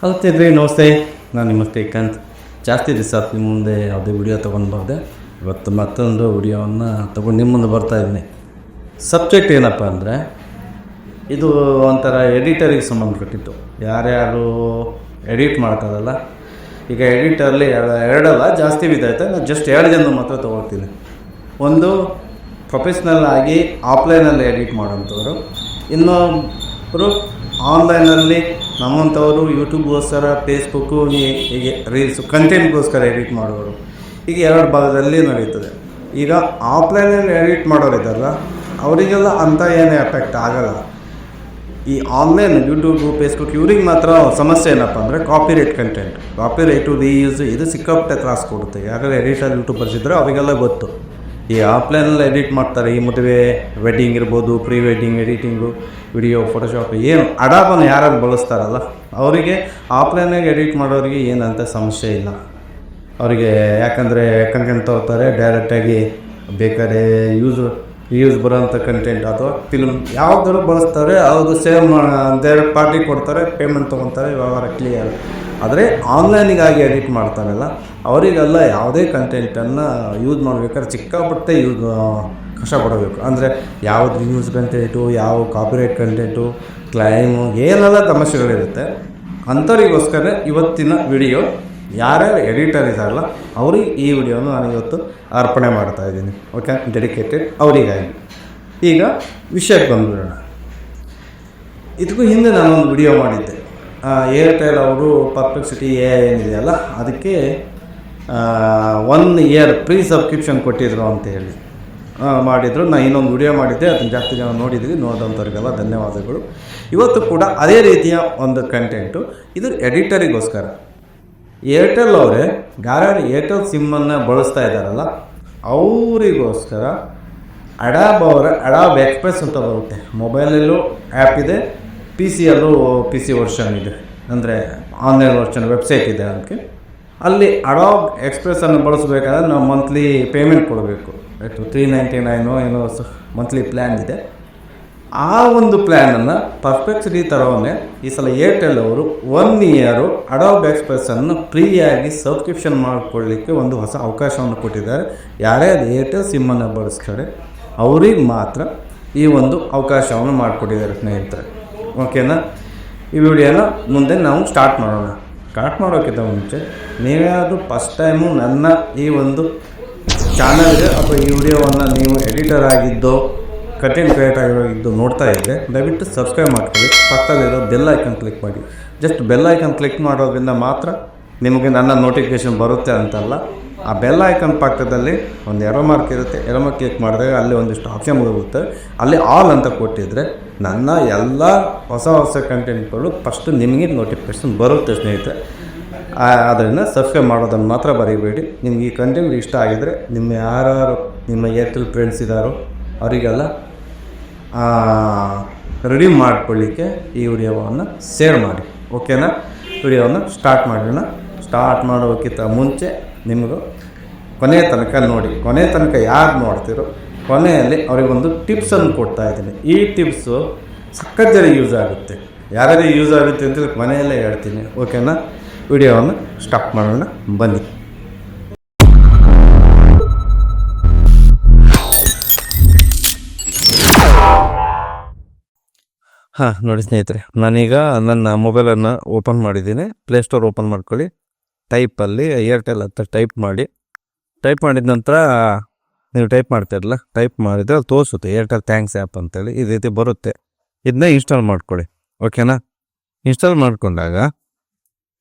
ಹೌದ್ರಿ, ನಮಸ್ತೆ. ನಾನು ನಿಮ್ಮ ಶ್ರೀಕಾಂತ್. ಜಾಸ್ತಿ ದಿವಸ ನಿಮ್ಮ ಮುಂದೆ ಯಾವುದೇ ವಿಡಿಯೋ ತೊಗೊಂಡು ಬಂದೆ. ಇವತ್ತು ಮತ್ತೊಂದು ವಿಡಿಯೋವನ್ನು ತೊಗೊಂಡು ನಿಮ್ಮ ಮುಂದೆ ಬರ್ತಾಯಿದ್ದೀನಿ. ಸಬ್ಜೆಕ್ಟ್ ಏನಪ್ಪ ಅಂದರೆ, ಇದು ಒಂಥರ ಎಡಿಟರಿಗೆ ಸಂಬಂಧಪಟ್ಟಿತ್ತು. ಯಾರ್ಯಾರು ಎಡಿಟ್ ಮಾಡ್ತಾರಲ್ಲ, ಈಗ ಎಡಿಟರ್ಲಿ ಎರಡಲ್ಲ ಜಾಸ್ತಿ ವಿಧ ಐತೆ. ನಾನು ಜಸ್ಟ್ 2 ಜನ ಮಾತ್ರ ತೊಗೊಳ್ತೀನಿ. ಒಂದು ಪ್ರೊಫೆಷ್ನಲ್ ಆಗಿ ಆಫ್ಲೈನಲ್ಲಿ ಎಡಿಟ್ ಮಾಡೋಂಥವ್ರು, ಇನ್ನೊಬ್ಬರು ಆನ್ಲೈನಲ್ಲಿ ನಮ್ಮಂಥವರು ಯೂಟ್ಯೂಬ್ಗೋಸ್ಕರ, ಫೇಸ್ಬುಕ್ಕು, ಹೀಗೆ ರೀಲ್ಸು ಕಂಟೆಂಟ್ಗೋಸ್ಕರ ಎಡಿಟ್ ಮಾಡೋರು. ಈಗ 2 ಭಾಗದಲ್ಲಿ ನಡೀತದೆ. ಈಗ ಆಫ್ಲೈನಲ್ಲಿ ಎಡಿಟ್ ಮಾಡೋರಿದ್ದಾರಲ್ಲ, ಅವರಿಗೆಲ್ಲ ಅಂಥ ಏನೇ ಎಫೆಕ್ಟ್ ಆಗಲ್ಲ. ಈ ಆನ್ಲೈನ್ ಯೂಟ್ಯೂಬು, ಫೇಸ್ಬುಕ್ ಇವ್ರಿಗೆ ಮಾತ್ರ ಸಮಸ್ಯೆ ಏನಪ್ಪ ಅಂದರೆ ಕಾಪಿರೈಟ್ ಕಂಟೆಂಟ್, ಕಾಪಿರೈಟು, ರೀಯೂಸ್, ಇದು ಸಿಕ್ಕಾಪಟ್ಟೆ ತ್ರಾಸು ಕೊಡುತ್ತೆ. ಯಾಕಂದರೆ ಎಡಿಟರ್ ಯೂಟ್ಯೂಬರ್ಸ್ ಇದ್ದರೆ ಅವಾಗೆಲ್ಲ ಗೊತ್ತು. ಈ ಆಫ್ಲೈನಲ್ಲಿ ಎಡಿಟ್ ಮಾಡ್ತಾರೆ. ಈ ಮದುವೆ, ವೆಡ್ಡಿಂಗ್ ಇರ್ಬೋದು, pre wedding editing, video, Photoshop, ಏನು ಅಡಾಬನ್ನು ಯಾರು ಬಳಸ್ತಾರಲ್ಲ ಅವರಿಗೆ ಆಫ್ಲೈನಾಗಿ ಎಡಿಟ್ ಮಾಡೋರಿಗೆ ಏನಂತ ಸಮಸ್ಯೆ ಇಲ್ಲ. ಅವರಿಗೆ ಯಾಕಂದರೆ ಕಂಟೆಂಟ್ ತಗೋತಾರೆ ಡೈರೆಕ್ಟಾಗಿ, ಬೇಕಾದ್ರೆ ಯೂಸ್ ಬರೋಂಥ ಕಂಟೆಂಟ್ ಅಥವಾ ಫಿಲ್ಮ್ ಯಾವುದಾದ್ರು ಬಳಸ್ತಾರೆ. ಅವ್ರು ಸೇವ್ ಡೈರೆಕ್ಟ್ ಪಾರ್ಟಿ ಕೊಡ್ತಾರೆ, ಪೇಮೆಂಟ್ ತೊಗೊತಾರೆ, ವ್ಯವಹಾರ ಕ್ಲಿಯರ್. ಆದರೆ ಆನ್ಲೈನಿಗಾಗಿ ಎಡಿಟ್ ಮಾಡ್ತಾರಲ್ಲ ಅವರಿಗೆಲ್ಲ ಯಾವುದೇ ಕಂಟೆಂಟನ್ನು ಯೂಸ್ ಮಾಡಬೇಕಾದ್ರೆ ಸಿಕ್ಕಾಪಟ್ಟೆ ಕಷ್ಟಪಡಬೇಕು. ಅಂದರೆ ಯಾವುದು ನ್ಯೂಸ್ ಕಂಟೆಂಟು, ಯಾವ ಕಾಪಿರೈಟ್ ಕಂಟೆಂಟು, ಕ್ಲೈಮು, ಏನೆಲ್ಲ ಸಮಸ್ಯೆಗಳಿರುತ್ತೆ. ಅಂಥವ್ರಿಗೋಸ್ಕರ ಇವತ್ತಿನ ವಿಡಿಯೋ. ಯಾರ್ಯಾರು ಎಡಿಟರ್ ಇದ್ದಾರಲ್ಲ ಅವ್ರಿಗೆ ಈ ವಿಡಿಯೋನ ನಾನು ಇವತ್ತು ಅರ್ಪಣೆ ಮಾಡ್ತಾಯಿದ್ದೀನಿ. ಓಕೆ, ಡೆಡಿಕೇಟೆಡ್ ಅವರಿಗಾಗಿ. ಈಗ ವಿಷಯಕ್ಕೆ ಬಂದುಬಿಡೋಣ. ಇದಕ್ಕೂ ಹಿಂದೆ ನಾನೊಂದು ವಿಡಿಯೋ ಮಾಡಿದ್ದೆ. ಏರ್ಟೆಲ್ ಅವರು ಪರ್ಪ್ಲೆಕ್ಸಿಟಿ ಏನಿದೆಯಲ್ಲ ಅದಕ್ಕೆ 1 ಇಯರ್ ಫ್ರೀ ಸಬ್ಸ್ಕ್ರಿಪ್ಷನ್ ಕೊಟ್ಟಿದ್ರು ಅಂತ ಹೇಳಿ ಮಾಡಿದರು. ನಾನು ಇನ್ನೊಂದು ವಿಡಿಯೋ ಮಾಡಿದ್ದೆ, ಅದನ್ನು ಜಾಸ್ತಿ ಜನ ನೋಡಿದ್ವಿ. ನೋಡಿದಂಥವ್ರಿಗೆಲ್ಲ ಧನ್ಯವಾದಗಳು. ಇವತ್ತು ಕೂಡ ಅದೇ ರೀತಿಯ ಒಂದು ಕಂಟೆಂಟು. ಇದು ಎಡಿಟರಿಗೋಸ್ಕರ. ಏರ್ಟೆಲ್ ಅವರೇ ಯಾರ್ಯಾರು ಏರ್ಟೆಲ್ ಸಿಮ್ಮನ್ನು ಬಳಸ್ತಾ ಇದ್ದಾರಲ್ಲ ಅವರಿಗೋಸ್ಕರ ಅಡಾಬ್ ಎಕ್ಸ್ಪ್ರೆಸ್ ಅಂತ ಬರುತ್ತೆ. ಮೊಬೈಲಲ್ಲೂ ಆ್ಯಪ್ ಇದೆ, PC ವರ್ಷನ್ ಇದೆ, ಅಂದರೆ ಆನ್ಲೈನ್ ವರ್ಷನ್ ವೆಬ್ಸೈಟ್ ಇದೆ. ಅದಕ್ಕೆ ಅಲ್ಲಿ ಅಡಾಬ್ ಎಕ್ಸ್ಪ್ರೆಸ್ಸನ್ನು ಬಳಸಬೇಕಾದ್ರೆ ನಾವು ಮಂತ್ಲಿ ಪೇಮೆಂಟ್ ಕೊಡಬೇಕು. $399 ಏನೋ ಮಂತ್ಲಿ ಪ್ಲ್ಯಾನ್ ಇದೆ. ಆ ಒಂದು ಪ್ಲ್ಯಾನನ್ನು ಪರ್ಫೆಕ್ಟ್ಲಿ ತರೋನೆ ಈ ಸಲ ಏರ್ಟೆಲ್ ಅವರು 1 ಇಯರು ಅಡಾಬ್ ಎಕ್ಸ್ಪ್ರೆಸ್ಸನ್ನು ಫ್ರೀಯಾಗಿ ಸಬ್ಸ್ಕ್ರಿಪ್ಷನ್ ಮಾಡಿಕೊಳ್ಳಿಕ್ಕೆ ಒಂದು ಹೊಸ ಅವಕಾಶವನ್ನು ಕೊಟ್ಟಿದ್ದಾರೆ. ಯಾರೇ ಅದು ಏರ್ಟೆಲ್ ಸಿಮ್ಮನ್ನು ಬಳಸ್ತಾರೆ ಅವ್ರಿಗೆ ಮಾತ್ರ ಈ ಒಂದು ಅವಕಾಶವನ್ನು ಮಾಡಿಕೊಟ್ಟಿದ್ದಾರೆ ಸ್ನೇಹಿತರೆ. ಓಕೆನಾ? ಈ ವಿಡಿಯೋನ ಮುಂದೆ ನಾವು ಸ್ಟಾರ್ಟ್ ಮಾಡೋಣ. ಸ್ಟಾರ್ಟ್ ಮಾಡೋಕ್ಕಿಂತ ಮುಂಚೆ ನೀವ್ಯಾವುದು ಫಸ್ಟ್ ಟೈಮು ನನ್ನ ಈ ಒಂದು ಚಾನಲ್ಗೆ ಅಥವಾ ಈ ವಿಡಿಯೋವನ್ನು ನೀವು ಎಡಿಟರ್ ಆಗಿದ್ದೋ, ಕಂಟೆಂಟ್ ಕ್ರಿಯೇಟರ್ ಆಗಿದ್ದು ನೋಡ್ತಾ ಇದ್ದರೆ ದಯವಿಟ್ಟು ಸಬ್ಸ್ಕ್ರೈಬ್ ಮಾಡ್ಕೊಳ್ಳಿ. ಪಕ್ಕದಲ್ಲಿರೋ ಬೆಲ್ ಐಕನ್ ಕ್ಲಿಕ್ ಮಾಡಿ. ಜಸ್ಟ್ ಬೆಲ್ ಐಕನ್ ಕ್ಲಿಕ್ ಮಾಡೋದ್ರಿಂದ ಮಾತ್ರ ನಿಮಗೆ ನನ್ನ ನೋಟಿಫಿಕೇಷನ್ ಬರುತ್ತೆ ಅಂತಲ್ಲ. ಆ ಬೆಲ್ ಐಕನ್ ಪಕ್ಕದಲ್ಲಿ ಒಂದು ಎರೋ ಮಾರ್ಕ್ ಇರುತ್ತೆ. ಎರೋ ಮಾರ್ಕ್ ಕ್ಲಿಕ್ ಮಾಡಿದಾಗ ಅಲ್ಲಿ ಒಂದಿಷ್ಟು ಆಪ್ಷನ್ ಬರುತ್ತೆ. ಅಲ್ಲಿ ಆಲ್ ಅಂತ ಕೊಟ್ಟಿದ್ದರೆ ನನ್ನ ಎಲ್ಲ ಹೊಸ ಕಂಟೆಂಟ್ಗಳು ಫಸ್ಟು ನಿಮಗೆ ನೋಟಿಫಿಕೇಷನ್ ಬರುತ್ತೆ ಸ್ನೇಹಿತರೆ. ಅದರಿಂದ ಸಬ್ಸ್ಕ್ರೈಬ್ ಮಾಡೋದನ್ನು ಮಾತ್ರ ಬರೀಬೇಡಿ. ನಿಮ್ಗೆ ಈ ಕಂಟೆಂಟ್ ಇಷ್ಟ ಆಗಿದರೆ ಯಾರು ನಿಮ್ಮ ಏರ್ಟೆಲ್ ಫ್ರೆಂಡ್ಸ್ ಇದ್ದಾರೋ ಅವರಿಗೆಲ್ಲ ರೆಡಿ ಮಾಡ್ಕೊಳ್ಳಿಕ್ಕೆ ಈ ವಿಡಿಯೋವನ್ನು ಶೇರ್ ಮಾಡಿ. ಓಕೆನಾ? ವಿಡಿಯೋವನ್ನು ಸ್ಟಾರ್ಟ್ ಮಾಡೋಣ. ಸ್ಟಾರ್ಟ್ ಮಾಡೋಕ್ಕಿಂತ ಮುಂಚೆ ನಿಮಗೂ ಕೊನೆಯ ತನಕ ನೋಡಿ. ಕೊನೆಯ ತನಕ ಯಾರು ನೋಡ್ತಿರೋ ಕೊನೆಯಲ್ಲಿ ಅವರಿಗೊಂದು ಟಿಪ್ಸನ್ನು ಕೊಡ್ತಾ ಇದ್ದೀನಿ. ಈ ಟಿಪ್ಸು ಸಖತ್ ಯೂಸ್ ಆಗುತ್ತೆ. ಯಾರ್ಯಾರು ಯೂಸ್ ಆಗುತ್ತೆ ಅಂತ ಕೊನೆಯಲ್ಲೇ ಹೇಳ್ತೀನಿ. ಓಕೆನಾ? ವಿಡಿಯೋವನ್ನು ಸ್ಟಾರ್ಟ್ ಮಾಡೋಣ, ಬನ್ನಿ. ನೋಡಿ ಸ್ನೇಹಿತರೆ, ನಾನೀಗ ನನ್ನ ಮೊಬೈಲನ್ನು ಓಪನ್ ಮಾಡಿದ್ದೀನಿ. ಪ್ಲೇಸ್ಟೋರ್ ಓಪನ್ ಮಾಡ್ಕೊಳ್ಳಿ. ಟೈಪಲ್ಲಿ ಏರ್ಟೆಲ್ ಅಂತ ಟೈಪ್ ಮಾಡಿದ ನಂತರ ನೀವು ಟೈಪ್ ಮಾಡ್ತಾಯಿರಲ್ಲ, ಟೈಪ್ ಮಾಡಿದರೆ ಅದು ತೋರಿಸುತ್ತೆ ಏರ್ಟೆಲ್ ಥ್ಯಾಂಕ್ಸ್ ಆ್ಯಪ್ ಅಂತೇಳಿ. ಈ ರೀತಿ ಬರುತ್ತೆ. ಇದನ್ನ ಇನ್ಸ್ಟಾಲ್ ಮಾಡ್ಕೊಳ್ಳಿ. ಓಕೆನಾ? ಇನ್ಸ್ಟಾಲ್ ಮಾಡ್ಕೊಂಡಾಗ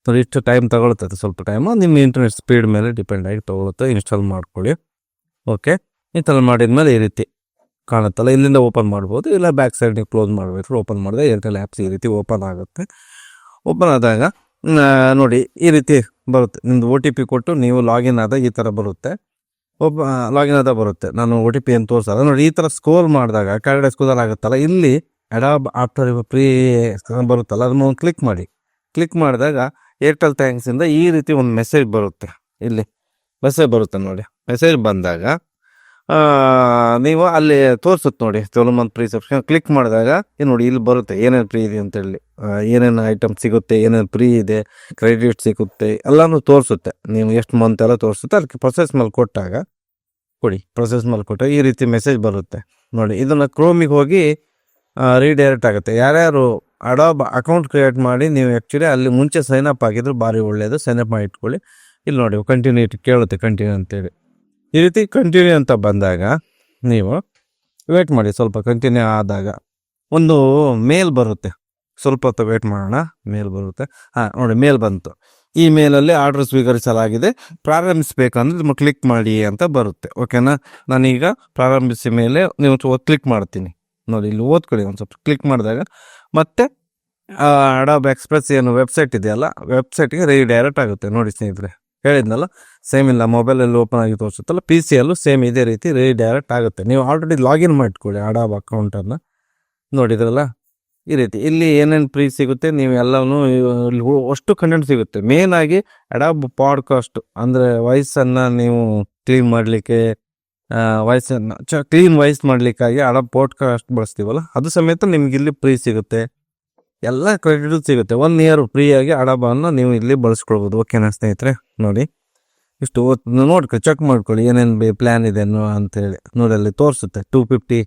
ನೋಡಿ ಇಷ್ಟು ಟೈಮ್ ತಗೊಳ್ತದೆ. ಸ್ವಲ್ಪ ಟೈಮು ನಿಮ್ಮ ಇಂಟರ್ನೆಟ್ ಸ್ಪೀಡ್ ಮೇಲೆ ಡಿಪೆಂಡ್ ಆಗಿ ತೊಗೊಳುತ್ತೆ. ಇನ್ಸ್ಟಾಲ್ ಮಾಡ್ಕೊಳ್ಳಿ. ಓಕೆ, ಇನ್ಸ್ಟಾಲ್ ಮಾಡಿದ್ಮೇಲೆ ಈ ರೀತಿ ಕಾಣುತ್ತಲ್ಲ, ಇಲ್ಲಿಂದ ಓಪನ್ ಮಾಡ್ಬೋದು. ಇಲ್ಲ ಬ್ಯಾಕ್ ಸೈಡ್ ನೀವು ಕ್ಲೋಸ್ ಮಾಡಬೇಕು. ಓಪನ್ ಮಾಡಿದ್ರೆ ಏರ್ಟೆಲ್ ಆ್ಯಪ್ಸ್ ಈ ರೀತಿ ಓಪನ್ ಆಗುತ್ತೆ. ಓಪನ್ ಆದಾಗ ನೋಡಿ ಈ ರೀತಿ ಬರುತ್ತೆ. ನಿಮ್ಮದು OTP ಕೊಟ್ಟು ನೀವು ಲಾಗಿನ್ ಆದಾಗ ಈ ಥರ ಬರುತ್ತೆ. ಲಾಗಿನ್ ಆದಾಗ ಬರುತ್ತೆ. ನಾನು OTP ಏನು ತೋರಿಸಲ್ಲ. ನೋಡಿ ಈ ಥರ ಸ್ಕೋರ್ ಮಾಡಿದಾಗ ಕೆಳಗಡೆ ಸ್ಕೋರ್ ಆಗುತ್ತಲ್ಲ, ಇಲ್ಲಿ ಅಡಾಬ್ ಆಫ್ಟರ್ ಫ್ರೀ ಬರುತ್ತಲ್ಲ, ಅದನ್ನು ಕ್ಲಿಕ್ ಮಾಡಿ. ಕ್ಲಿಕ್ ಮಾಡಿದಾಗ ಏರ್ಟೆಲ್ ಥ್ಯಾಂಕ್ಸಿಂದ ಈ ರೀತಿ ಒಂದು ಮೆಸೇಜ್ ಬರುತ್ತೆ. ಇಲ್ಲಿ ಮೆಸೇಜ್ ಬರುತ್ತೆ ನೋಡಿ. ಮೆಸೇಜ್ ಬಂದಾಗ ನೀವು ಅಲ್ಲಿ ತೋರಿಸುತ್ತೆ ನೋಡಿ 12 ಮಂತ್ ಫ್ರೀ ಸಬ್ಸ್ಕ್ರಿಪ್ಷನ್. ಕ್ಲಿಕ್ ಮಾಡಿದಾಗ ನೋಡಿ ಇಲ್ಲಿ ಬರುತ್ತೆ ಏನೇನು ಫ್ರೀ ಇದೆ ಅಂತೇಳಿ. ಏನೇನು ಐಟಮ್ ಸಿಗುತ್ತೆ, ಏನೇನು ಫ್ರೀ ಇದೆ, ಕ್ರೆಡಿಟ್ ಸಿಗುತ್ತೆ ಎಲ್ಲನೂ ತೋರಿಸುತ್ತೆ. ನೀವು ಎಷ್ಟು ಮಂತ್ ಎಲ್ಲ ತೋರಿಸುತ್ತೆ. ಅದಕ್ಕೆ ಪ್ರೊಸೆಸ್ ಮೇಲೆ ಕೊಟ್ಟಾಗ ಪ್ರೊಸೆಸ್ ಮೇಲೆ ಕೊಟ್ಟಾಗ ಈ ರೀತಿ ಮೆಸೇಜ್ ಬರುತ್ತೆ ನೋಡಿ. ಇದನ್ನು ಕ್ರೋಮಿಗೆ ಹೋಗಿ ರೀಡೈರೆಕ್ಟ್ ಆಗುತ್ತೆ. ಯಾರ್ಯಾರು ಅಡಾಬ್ ಅಕೌಂಟ್ ಕ್ರಿಯೇಟ್ ಮಾಡಿ ನೀವು ಆ್ಯಕ್ಚುಲಿ ಅಲ್ಲಿ ಮುಂಚೆ ಸೈನಪ್ ಆಗಿದ್ರು ಭಾರಿ ಒಳ್ಳೆಯದು. ಸೈನಪ್ ಮಾಡಿ ಇಟ್ಕೊಳ್ಳಿ. ಇಲ್ಲಿ ನೋಡಿ ಕಂಟಿನ್ಯೂ ಕೇಳುತ್ತೆ, ಕಂಟಿನ್ಯೂ ಅಂತೇಳಿ. ಈ ರೀತಿ ಕಂಟಿನ್ಯೂ ಅಂತ ಬಂದಾಗ ನೀವು ವೇಟ್ ಮಾಡಿ. ಸ್ವಲ್ಪ ಕಂಟಿನ್ಯೂ ಆದಾಗ ಒಂದು ಮೇಲ್ ಬರುತ್ತೆ. ಸ್ವಲ್ಪ ಹೊತ್ತು ವೇಟ್ ಮಾಡೋಣ, ಮೇಲ್ ಬರುತ್ತೆ. ನೋಡಿ ಮೇಲ್ ಬಂತು. ಈ ಮೇಲಲ್ಲಿ ಆರ್ಡರ್ ಸ್ವೀಕರಿಸಲಾಗಿದೆ, ಪ್ರಾರಂಭಿಸಬೇಕಂದ್ರೆ ನಿಮ್ಮ ಕ್ಲಿಕ್ ಮಾಡಿ ಅಂತ ಬರುತ್ತೆ. ಓಕೆನಾ. ನಾನೀಗ ಪ್ರಾರಂಭಿಸಿ ಮೇಲೆ ನೀವು ಕ್ಲಿಕ್ ಮಾಡ್ತೀನಿ ನೋಡಿ. ಇಲ್ಲಿ ಓದ್ಕೊಳ್ಳಿ ಒಂದು ಸ್ವಲ್ಪ. ಕ್ಲಿಕ್ ಮಾಡಿದಾಗ ಮತ್ತೆ ಅಡಾಬ್ ಎಕ್ಸ್ಪ್ರೆಸ್ ಏನು ವೆಬ್ಸೈಟ್ ಇದೆಯಲ್ಲ, ವೆಬ್ಸೈಟ್ಗೆ ರೀಡೈರೆಕ್ಟ್ ಆಗುತ್ತೆ ನೋಡಿ ಸ್ನೇಹಿತರೆ. ಹೇಳಿದ್ನಲ್ಲ, ಸೇಮ್ ಇಲ್ಲ ಮೊಬೈಲಲ್ಲಿ ಓಪನ್ ಆಗಿ ತೋರಿಸುತ್ತಲ್ಲ, ಪಿ ಸಿಯಲ್ಲೂ ಸೇಮ್ ಇದೇ ರೀತಿ ರೀಡೈರೆಕ್ಟ್ ಆಗುತ್ತೆ. ನೀವು ಆಲ್ರೆಡಿ ಲಾಗಿನ್ ಮಾಡಿಟ್ಕೊಳ್ಳಿ ಅಡಾಬ್ ಅಕೌಂಟನ್ನು. ನೋಡಿದ್ರಲ್ಲ ಈ ರೀತಿ. ಇಲ್ಲಿ ಏನೇನು ಫ್ರೀ ಸಿಗುತ್ತೆ ನೀವು ಎಲ್ಲವೂ ಇಲ್ಲಿ ಅಷ್ಟು ಕಂಟೆಂಟ್ ಸಿಗುತ್ತೆ. ಮೇನ್ ಆಗಿ ಅಡಾಬ್ ಪಾಡ್ಕಾಸ್ಟ್ ಅಂದರೆ ವಾಯ್ಸನ್ನು ನೀವು ಕ್ಲೀನ್ ಮಾಡಲಿಕ್ಕೆ, ವಾಯ್ಸನ್ನು ಕ್ಲೀನ್ ವಾಯ್ಸ್ ಮಾಡಲಿಕ್ಕಾಗಿ ಅಡಾಬ್ ಪಾಡ್ಕಾಸ್ಟ್ ಬಳಸ್ತೀವಲ್ಲ, ಅದು ಸಮೇತ ನಿಮ್ಗೆ ಇಲ್ಲಿ ಫ್ರೀ ಸಿಗುತ್ತೆ. ಎಲ್ಲ ಕ್ರೆಡಿಟ್ ಸಿಗುತ್ತೆ. 1 ಇಯರ್ ಫ್ರೀಯಾಗಿ ಅಡಾಬನ್ನು ನೀವು ಇಲ್ಲಿ ಬಳಸ್ಕೊಳ್ಬೋದು. ಓಕೆನಾ ಸ್ನೇಹಿತರೆ. ನೋಡಿ ಇಷ್ಟು ನೋಡ್ಕೊಳ್ಳಿ, ಚೆಕ್ ಮಾಡ್ಕೊಳ್ಳಿ ಏನೇನು ಪ್ಲ್ಯಾನ್ ಇದೆ ಅಂತೇಳಿ. ನೋಡಿ ಅಲ್ಲಿ ತೋರಿಸುತ್ತೆ 250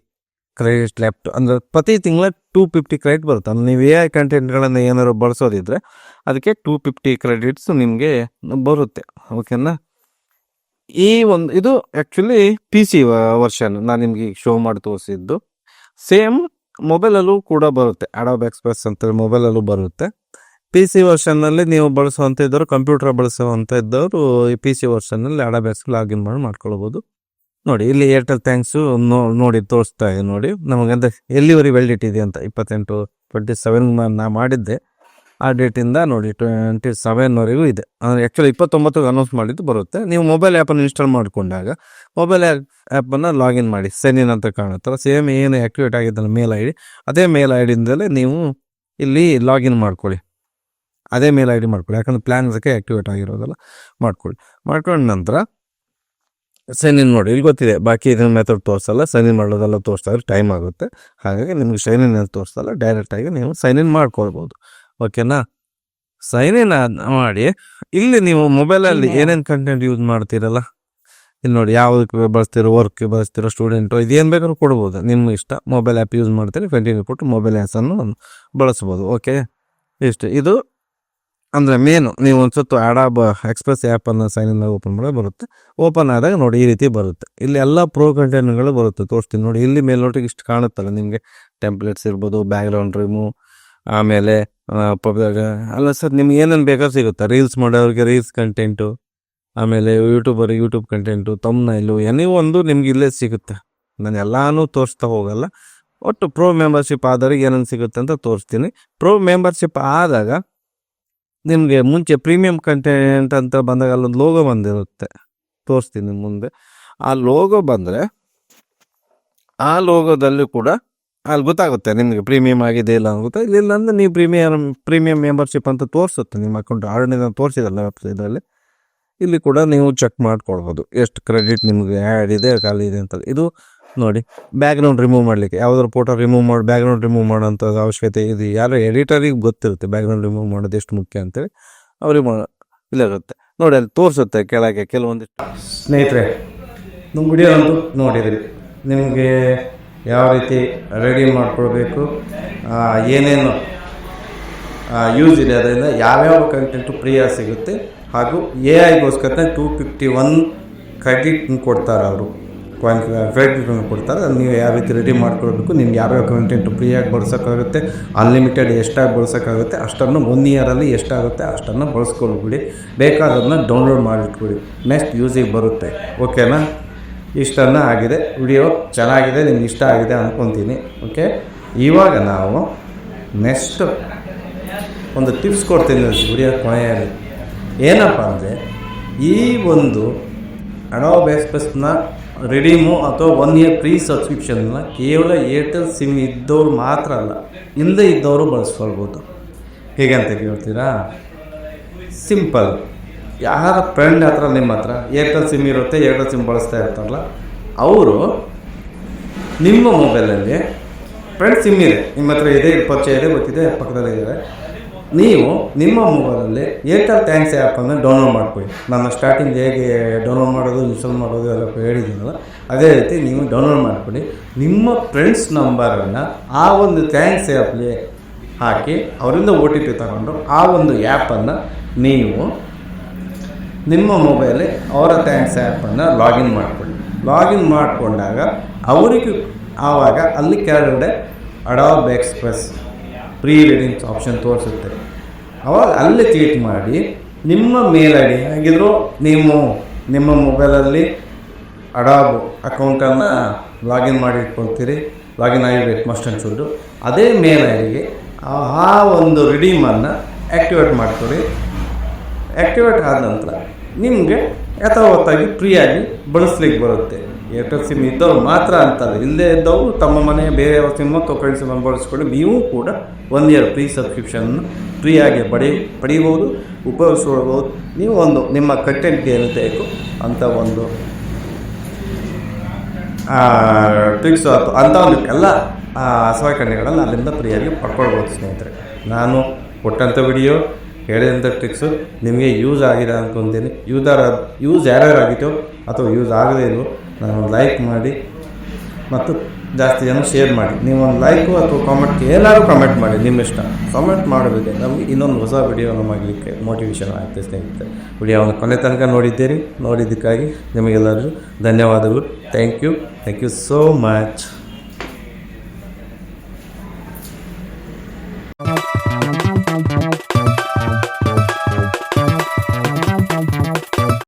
ಕ್ರೆಡಿಟ್ ಲೆಫ್ಟ್. ಅಂದರೆ ಪ್ರತಿ ತಿಂಗಳ 250 ಕ್ರೆಡಿಟ್ ಬರುತ್ತೆ. ಅಂದ್ರೆ ನೀವು AI ಕಂಟೆಂಟ್ಗಳನ್ನು ಏನಾದ್ರು ಬಳಸೋದಿದ್ರೆ ಅದಕ್ಕೆ 250 ಕ್ರೆಡಿಟ್ಸ್ ನಿಮಗೆ ಬರುತ್ತೆ. ಓಕೆನಾ. ಇದು ಆ್ಯಕ್ಚುಲಿ PC ವರ್ಷನ್ ನಾನು ನಿಮಗೆ ಶೋ ಮಾಡಿ ತೋರಿಸಿದ್ದು. ಸೇಮ್ ಮೊಬೈಲಲ್ಲೂ ಕೂಡ ಬರುತ್ತೆ. ಅಡಾಬ್ ಎಕ್ಸ್ಪ್ರೆಸ್ ಅಂತ ಮೊಬೈಲಲ್ಲೂ ಬರುತ್ತೆ. PC ವರ್ಷನ್ನಲ್ಲಿ ನೀವು ಬಳಸುವಂಥ ಇದ್ದವರು, ಕಂಪ್ಯೂಟರ್ ಬಳಸುವಂಥ ಇದ್ದವರು ಈ PC ವರ್ಷನ್ನಲ್ಲಿ ಅಡಾಬ್ ಎಕ್ಸ್ ಲಾಗಿನ್ ಮಾಡ್ಕೊಳ್ಬೋದು. ನೋಡಿ ಇಲ್ಲಿ ಏರ್ಟೆಲ್ ಥ್ಯಾಂಕ್ಸು ನೋಡಿ ತೋರಿಸ್ತಾ ಇದೆ ನೋಡಿ. ನಮಗಂದ್ರೆ ಎಲ್ಲಿವರೆಗೆ ವೆಲ್ಡಿಟ್ ಇದೆ ಅಂತ 27 ನಾ ಮಾಡಿದ್ದೆ. ಆ ಡೇಟಿಂದ ನೋಡಿ 27ವರೆಗೂ ಇದೆ. ಅಂದರೆ ಆ್ಯಕ್ಚುಲಿ 29ಗೆ ಅನೌನ್ಸ್ ಮಾಡಿದ್ದು ಬರುತ್ತೆ. ನೀವು ಮೊಬೈಲ್ ಆ್ಯಪನ್ನು ಇನ್ಸ್ಟಾಲ್ ಮಾಡಿಕೊಂಡಾಗ ಮೊಬೈಲ್ ಆ್ಯಪನ್ನು ಲಾಗಿನ್ ಮಾಡಿ. ಸೈನ್ ಇನ್ ಅಂತ ಕಾಣುತ್ತಲ್ಲ, ಸೇಮ್ ಏನು ಆ್ಯಕ್ಟಿವೇಟ್ ಆಗಿದ್ದಲ್ಲ ಮೇಲ್ ID, ಅದೇ ಮೇಲ್ ಐಡಿಯಿಂದಲೇ ನೀವು ಇಲ್ಲಿ ಲಾಗಿನ್ ಮಾಡ್ಕೊಳ್ಳಿ. ಅದೇ ಮೇಲ್ ID ಮಾಡ್ಕೊಳ್ಳಿ. ಯಾಕಂದರೆ ಪ್ಲ್ಯಾನ್ ಅದಕ್ಕೆ ಆ್ಯಕ್ಟಿವೇಟ್ ಆಗಿರೋದಲ್ಲ. ಮಾಡ್ಕೊಂಡ ನಂತರ ಸೈನ್ ಇನ್ ನೋಡಿ. ಇಲ್ಲಿ ಗೊತ್ತಿದೆ ಬಾಕಿ ಇದನ್ನ ಮೆಥಡ್ ತೋರಿಸಲ್ಲ, ಸೈನ್ ಇನ್ ಮಾಡೋದೆಲ್ಲ ತೋರಿಸ್ತಾ ಇದ್ರೆ ಟೈಮ್ ಆಗುತ್ತೆ. ಹಾಗಾಗಿ ನಿಮ್ಗೆ ಸೈನ್ ಇನ್ ಅಂತ ತೋರಿಸಲ್ಲ, ಡೈರೆಕ್ಟಾಗಿ ನೀವು ಸೈನ್ ಇನ್ ಮಾಡ್ಕೊಳ್ಬೋದು. ಓಕೆನಾ. ಸೈನ್ ಇನ್ ಮಾಡಿ ಇಲ್ಲಿ ನೀವು ಮೊಬೈಲಲ್ಲಿ ಏನೇನು ಕಂಟೆಂಟ್ ಯೂಸ್ ಮಾಡ್ತೀರಲ್ಲ, ಇಲ್ಲಿ ನೋಡಿ ಯಾವುದಕ್ಕೆ ಬಳಸ್ತಿರೋ, ವರ್ಕ್ಗೆ ಬಳಸ್ತಿರೋ, ಸ್ಟೂಡೆಂಟು, ಇದೇನು ಬೇಕಾದ್ರೂ ಕೊಡ್ಬೋದು. ನಿಮ್ಮ ಇಷ್ಟ. ಮೊಬೈಲ್ ಆ್ಯಪ್ ಯೂಸ್ ಮಾಡ್ತೀರಿ, ಕಂಟಿನ್ಯೂ ಕೊಟ್ಟು ಮೊಬೈಲ್ ಆ್ಯಪ್ಸನ್ನು ಬಳಸ್ಬೋದು. ಓಕೆ, ಇಷ್ಟು. ಇದು ಅಂದರೆ ಮೇನು ನೀವು ಒಂದು ಸತ್ತು ಅಡಾಬ್ ಎಕ್ಸ್ಪ್ರೆಸ್ ಆ್ಯಪನ್ನು ಸೈನ್ ಇನ್ ಓಪನ್ ಮಾಡಿ ಬರುತ್ತೆ. ಓಪನ್ ಆದಾಗ ನೋಡಿ ಈ ರೀತಿ ಬರುತ್ತೆ. ಇಲ್ಲಿ ಎಲ್ಲ ಪ್ರೋ ಕಂಟೆಂಟ್ಗಳು ಬರುತ್ತೆ. ತೋರಿಸ್ತೀನಿ ನೋಡಿ. ಇಲ್ಲಿ ಮೇಲ್ನೋಟಿಗೆ ಇಷ್ಟು ಕಾಣುತ್ತಲ್ಲ ನಿಮಗೆ. ಟೆಂಪ್ಲೇಟ್ಸ್ ಇರ್ಬೋದು, ಬ್ಯಾಕ್ಗ್ರೌಂಡ್ ರಿಮೂವ್, ಆಮೇಲೆ ಅಲ್ಲ ಸರ್ ನಿಮ್ಗೆ ಏನೇನು ಬೇಕಾದ್ರೂ ಸಿಗುತ್ತೆ. ರೀಲ್ಸ್ ಮಾಡೋರಿಗೆ ರೀಲ್ಸ್ ಕಂಟೆಂಟು, ಆಮೇಲೆ ಯೂಟ್ಯೂಬ್ ಕಂಟೆಂಟು, ತಮ್ನೈಲು, ಏನೇ ಒಂದು ನಿಮ್ಗೆ ಇಲ್ಲೇ ಸಿಗುತ್ತೆ. ನಾನು ಎಲ್ಲನೂ ತೋರಿಸ್ತಾ ಹೋಗಲ್ಲ. ಒಟ್ಟು ಪ್ರೋ ಮೆಂಬರ್ಶಿಪ್ ಆದವ್ರಿಗೆ ಏನೇನು ಸಿಗುತ್ತೆ ಅಂತ ತೋರಿಸ್ತೀನಿ. ಪ್ರೋ ಮೆಂಬರ್ಶಿಪ್ ಆದಾಗ ನಿಮಗೆ ಮುಂಚೆ ಪ್ರೀಮಿಯಂ ಕಂಟೆಂಟ್ ಅಂತ ಬಂದಾಗ ಅಲ್ಲೊಂದು ಲೋಗೋ ಬಂದಿರುತ್ತೆ. ತೋರಿಸ್ತೀನಿ ಮುಂದೆ. ಆ ಲೋಗೋ ಬಂದರೆ ಆ ಲೋಗೋದಲ್ಲಿ ಕೂಡ ಅಲ್ಲಿ ಗೊತ್ತಾಗುತ್ತೆ ನಿಮಗೆ ಪ್ರೀಮಿಯಂ ಆಗಿದೆ ಇಲ್ಲ ಅಂತ. ಇಲ್ಲ ಅಂದರೆ ನೀವು ಪ್ರೀಮಿಯಂ ಮೆಂಬರ್ಶಿಪ್ ಅಂತ ತೋರಿಸುತ್ತೆ ನಿಮ್ಮ ಅಕೌಂಟ್. ಆಲ್ರೆಡಿ ನಾನು ತೋರಿಸಿದಲ್ಲ ವೆಬ್ಸೈಟಲ್ಲಿ. ಇಲ್ಲಿ ಕೂಡ ನೀವು ಚೆಕ್ ಮಾಡ್ಕೊಳ್ಬೋದು ಎಷ್ಟು ಕ್ರೆಡಿಟ್ ನಿಮಗೆ ಆ್ಯಡ್ ಇದೆ, ಖಾಲಿ ಇದೆ ಅಂತ. ಇದು ನೋಡಿ ಬ್ಯಾಕ್ಗ್ರೌಂಡ್ ರಿಮೂವ್ ಮಾಡಲಿಕ್ಕೆ, ಯಾವುದಾದ್ರು ಫೋಟೋ ರಿಮೂವ್ ಮಾಡಿ ಬ್ಯಾಕ್ಗ್ರೌಂಡ್ ರಿಮೂವ್ ಮಾಡೋಂಥ ಅವಶ್ಯಕತೆ ಇದು ಯಾರು ಎಡಿಟರಿಗೆ ಗೊತ್ತಿರುತ್ತೆ ಬ್ಯಾಕ್ಗ್ರೌಂಡ್ ರಿಮೂವ್ ಮಾಡೋದು ಎಷ್ಟು ಮುಖ್ಯ ಅಂತೇಳಿ. ಅವ್ರಿಗೆ ಇಲ್ಲಿರುತ್ತೆ ನೋಡಿ, ಅಲ್ಲಿ ತೋರಿಸುತ್ತೆ ಕೆಳಗೆ ಕೆಲವೊಂದಿಷ್ಟು. ಸ್ನೇಹಿತರೆ, ನಮ್ಮ ವಿಡಿಯೋ ಅಂತೂ ನೋಡಿದ್ರಿ. ನಿಮಗೆ ಯಾವ ರೀತಿ ರೆಡಿ ಮಾಡ್ಕೊಳ್ಬೇಕು, ಏನೇನು ಯೂಸ್ ಇದೆ, ಅದರಿಂದ ಯಾವ್ಯಾವ ಕಂಟೆಂಟು ಫ್ರೀಯಾಗಿ ಸಿಗುತ್ತೆ, ಹಾಗೂ AI-ಗೋಸ್ಕರ 251 ಕ್ರೆಡಿಟ್ ಕೊಡ್ತಾರೆ. ಅವರು ಕ್ರೆಡಿಟ್ ಕೊಡ್ತಾರೆ. ನೀವು ಯಾವ ರೀತಿ ರೆಡಿ ಮಾಡ್ಕೊಳ್ಬೇಕು, ನಿಮ್ಗೆ ಯಾವ್ಯಾವ ಕಂಟೆಂಟು ಫ್ರೀಯಾಗಿ ಬಳಸೋಕ್ಕಾಗುತ್ತೆ, ಅನ್ಲಿಮಿಟೆಡ್ ಎಷ್ಟಾಗಿ ಬಳಸೋಕ್ಕಾಗುತ್ತೆ ಅಷ್ಟನ್ನು 1 ಇಯರಲ್ಲಿ ಎಷ್ಟಾಗುತ್ತೆ ಅಷ್ಟನ್ನು ಬಳಸ್ಕೊಳ್ಬಿಡಿ. ಬೇಕಾದದನ್ನ ಡೌನ್ಲೋಡ್ ಮಾಡಿಟ್ಬಿಡಿ. ನೆಕ್ಸ್ಟ್ ಯೂಸಿಗೆ ಬರುತ್ತೆ. ಓಕೆನಾ. ಇಷ್ಟನ್ನು ಆಗಿದೆ. ವಿಡಿಯೋ ಚೆನ್ನಾಗಿದೆ, ನಿಮ್ಗೆ ಇಷ್ಟ ಆಗಿದೆ ಅಂದ್ಕೊತೀನಿ. ಓಕೆ, ಇವಾಗ ನಾವು ನೆಕ್ಸ್ಟ್ ಒಂದು ಟಿಪ್ಸ್ ಕೊಡ್ತೀನಿ ವಿಡಿಯೋ ಕೊನೆಯಲ್ಲಿ. ಏನಪ್ಪ ಅಂದರೆ, ಈ ಒಂದು ಅಡಾಬ್ ಎಕ್ಸ್ಪ್ರೆಸ್ನ ರಿಡೀಮು ಅಥವಾ 1 ಇಯರ್ ಫ್ರೀ ಸಬ್ಸ್ಕ್ರಿಪ್ಷನ್ನ ಕೇವಲ ಏರ್ಟೆಲ್ ಸಿಮ್ ಇದ್ದವ್ರು ಮಾತ್ರ ಅಲ್ಲ, ಇಲ್ಲದೆ ಇದ್ದವರು ಬಳಸ್ಕೊಳ್ಬೋದು. ಹೇಗೆ ಅಂತ ಕೇಳ್ತೀರಾ? ಸಿಂಪಲ್. ಯಾರ ಫ್ರೆಂಡ್ ಹತ್ರ ನಿಮ್ಮ ಹತ್ರ ಏರ್ಟೆಲ್ ಸಿಮ್ ಇರುತ್ತೆ, ಏರ್ಟೆಲ್ ಸಿಮ್ ಬಳಸ್ತಾ ಇರ್ತಾರಲ್ಲ, ಅವರು ನಿಮ್ಮ ಮೊಬೈಲಲ್ಲಿ ಫ್ರೆಂಡ್ಸ್ ಸಿಮ್ ಇದೆ, ನಿಮ್ಮ ಹತ್ರ ಇದೆ, ಪರಿಚಯ ಇದೆ, ಗೊತ್ತಿದೆ, ಪಕ್ಕದಲ್ಲಿ ಇದ್ದಾರೆ. ನೀವು ನಿಮ್ಮ ಮೊಬೈಲಲ್ಲಿ ಏರ್ಟೆಲ್ ಥ್ಯಾಂಕ್ಸ್ ಆ್ಯಪನ್ನು ಡೌನ್ಲೋಡ್ ಮಾಡ್ಕೊಳ್ಳಿ. ನಾನು ಸ್ಟಾರ್ಟಿಂಗ್ ಹೇಗೆ ಡೌನ್ಲೋಡ್ ಮಾಡೋದು, ಇನ್ಸ್ಟಾಲ್ ಮಾಡೋದು ಎಲ್ಲ ಹೇಳಿದ್ದೀನಲ್ಲ, ಅದೇ ರೀತಿ ನೀವು ಡೌನ್ಲೋಡ್ ಮಾಡ್ಕೊಳ್ಳಿ. ನಿಮ್ಮ ಫ್ರೆಂಡ್ಸ್ ನಂಬರನ್ನು ಆ ಒಂದು ಥ್ಯಾಂಕ್ಸ್ ಆ್ಯಪ್ಗೆ ಹಾಕಿ ಅವರಿಂದ OTP ತಗೊಂಡು ಆ ಒಂದು ಆ್ಯಪನ್ನು ನೀವು ನಿಮ್ಮ ಮೊಬೈಲಲ್ಲಿ ಅವರ ಥ್ಯಾಂಕ್ಸ್ ಆ್ಯಪನ್ನು ಲಾಗಿನ್ ಮಾಡಿಕೊಳ್ಳಿ. ಲಾಗಿನ್ ಮಾಡಿಕೊಂಡಾಗ ಅವರಿಗೂ ಆವಾಗ ಅಲ್ಲಿ ಕೆಳಗಡೆ ಅಡಾಬ್ ಎಕ್ಸ್ಪ್ರೆಸ್ ಪ್ರೀ ವೆಡ್ಡಿಂಗ್ಸ್ ಆಪ್ಷನ್ ತೋರಿಸುತ್ತೆ. ಅವಾಗ ಅಲ್ಲಿ ಕ್ಲಿಕ್ ಮಾಡಿ ನಿಮ್ಮ ಮೇಲ್ ಐ ಡಿ ಹೇಗಿದ್ರು ನೀವು ನಿಮ್ಮ ಮೊಬೈಲಲ್ಲಿ ಅಡಾಬ್ ಅಕೌಂಟನ್ನು ಲಾಗಿನ್ ಮಾಡಿಟ್ಕೊಳ್ತೀರಿ, ಲಾಗಿನ್ ಆಗಿರಬೇಕು ಮಸ್ಟ್ ಆ್ಯಂಡ್ ಶುಡ್. ಅದೇ ಮೇಲ್ ಐ ಡಿಗೆ ಆ ಒಂದು ರಿಡೀಮನ್ನು ಆ್ಯಕ್ಟಿವೇಟ್ ಮಾಡ್ಕೊಳ್ಳಿ. ಆ್ಯಕ್ಟಿವೇಟ್ ಆದ ನಂತರ ನಿಮಗೆ ಯಥಾವತ್ತಾಗಿ ಫ್ರೀಯಾಗಿ ಬಳಸ್ಲಿಕ್ಕೆ ಬರುತ್ತೆ. ಏರ್ಟೆಲ್ ಸಿಮ್ ಇದ್ದವ್ರು ಮಾತ್ರ ಅಂತಲ್ಲ, ಇಲ್ಲದೇ ಇದ್ದವರು ತಮ್ಮ ಮನೆ ಬೇರೆಯವ್ರ ಸಿಮ್ಮು ಫ್ರೆಂಡ್ ಸಿಮ್ಮನ್ನು ಬಳಸ್ಕೊಂಡು ನೀವು ಕೂಡ 1 ಇಯರ್ ಫ್ರೀ ಸಬ್ಸ್ಕ್ರಿಪ್ಷನ್ನು ಫ್ರೀಯಾಗಿ ಪಡೀಬೋದು, ಉಪಯೋಗಿಸ್ಕೊಳ್ಬೋದು. ನೀವು ಒಂದು ನಿಮ್ಮ ಕಂಟೆಂಟ್ಗೆ ಏನು ಬೇಕು ಅಂತ ಒಂದು ಟ್ರಿಕ್ಸ್ ಅಂತ ಒಂದು ಎಲ್ಲ ಸಲಕರಣೆಗಳನ್ನು ಅಲ್ಲಿಂದ ಫ್ರೀಯಾಗಿ ಪಡ್ಕೊಳ್ಬೋದು. ಸ್ನೇಹಿತರೆ, ನಾನು ಕೊಟ್ಟಂಥ ವಿಡಿಯೋ ಹೇಳಿದಂಥ ಟ್ರಿಕ್ಸು ನಿಮಗೆ ಯೂಸ್ ಆಗಿದೆ ಅಂದ್ಕೊತೀನಿ. ಯೂಸ್ ಯಾರ್ಯಾರಾಗಿತ್ತೋ ಅಥವಾ ಯೂಸ್ ಆಗದೇ ಇಲ್ವೋ ನಾನು ಲೈಕ್ ಮಾಡಿ ಮತ್ತು ಜಾಸ್ತಿ ಜನ ಶೇರ್ ಮಾಡಿ. ನೀವೊಂದು ಲೈಕು ಅಥವಾ ಕಾಮೆಂಟ್ ಏನಾದರೂ ಕಮೆಂಟ್ ಮಾಡಿ, ನಿಮ್ಮ ಇಷ್ಟ. ಕಮೆಂಟ್ ಮಾಡೋದಕ್ಕೆ ನಮಗೆ ಇನ್ನೊಂದು ಹೊಸ ವಿಡಿಯೋನ ಮಾಡಲಿಕ್ಕೆ ಮೋಟಿವೇಶನ್ ಆಗುತ್ತೆ. ಸ್ನೇಹಿತರೆ, ವಿಡಿಯೋವನ್ನು ಕೊನೆ ತನಕ ನೋಡಿದ್ದೀರಿ. ನೋಡಿದ್ದಕ್ಕಾಗಿ ನಿಮಗೆಲ್ಲರಿಗೂ ಧನ್ಯವಾದಗಳು. Thank you so much.